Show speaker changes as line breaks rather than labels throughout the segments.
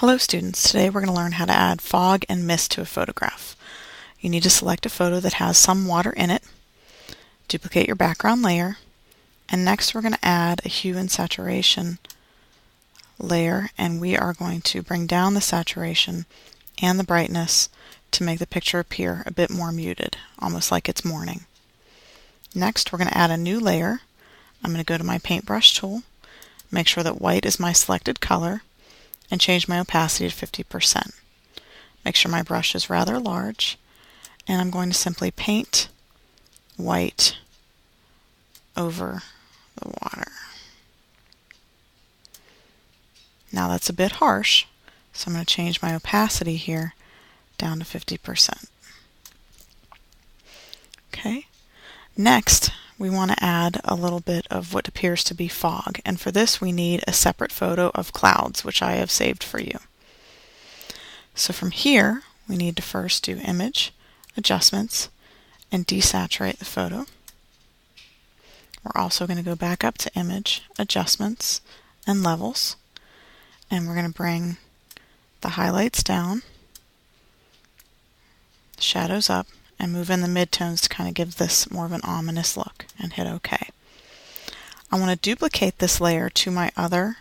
Hello students, today we're going to learn how to add fog and mist to a photograph. You need to select a photo that has some water in it, duplicate your background layer, and next we're going to add a hue and saturation layer, and we are going to bring down the saturation and the brightness to make the picture appear a bit more muted, almost like it's morning. Next we're going to add a new layer. I'm going to go to my paintbrush tool, make sure that white is my selected color, and change my opacity to 50%. Make sure my brush is rather large, and I'm going to simply paint white over the water. Now that's a bit harsh, so I'm going to change my opacity here down to 50%. Okay. Next, we want to add a little bit of what appears to be fog, and for this we need a separate photo of clouds, which I have saved for you. So from here, we need to first do Image, Adjustments, and desaturate the photo. We're also going to go back up to Image, Adjustments, and Levels, and we're going to bring the highlights down, the shadows up, and move in the midtones to kind of give this more of an ominous look, and hit OK. I want to duplicate this layer to my other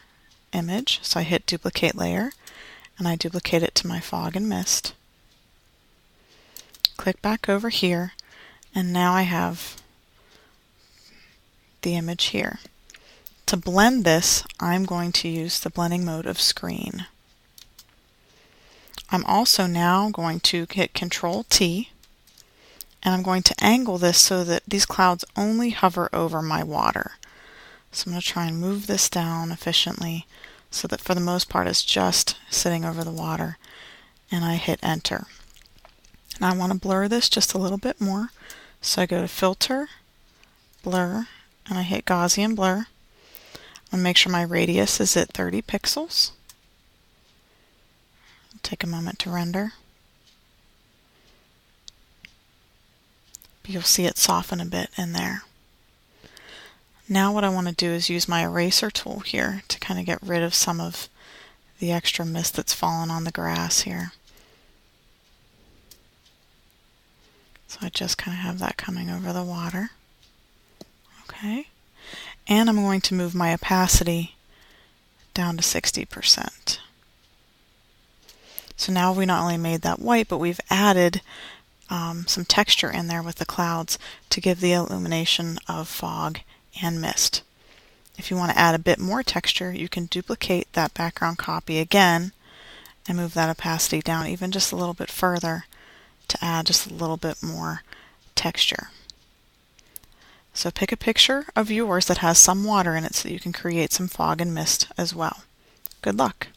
image, so I hit Duplicate Layer, and I duplicate it to my fog and mist. Click back over here, and now I have the image here. To blend this, I'm going to use the blending mode of Screen. I'm also now going to hit Control-T, and I'm going to angle this so that these clouds only hover over my water. So I'm going to try and move this down efficiently so that for the most part it's just sitting over the water, and I hit Enter. And I want to blur this just a little bit more, so I go to Filter, Blur, and I hit Gaussian Blur. I'm going to make sure my radius is at 30 pixels. It'll take a moment to render. You'll see it soften a bit in there. Now what I want to do is use my eraser tool here to kind of get rid of some of the extra mist that's fallen on the grass here. So I just kind of have that coming over the water. Okay. And I'm going to move my opacity down to 60%. So now we not only made that white, but we've added some texture in there with the clouds to give the illumination of fog and mist. If you want to add a bit more texture, you can duplicate that background copy again and move that opacity down even just a little bit further to add just a little bit more texture. So pick a picture of yours that has some water in it so that you can create some fog and mist as well. Good luck!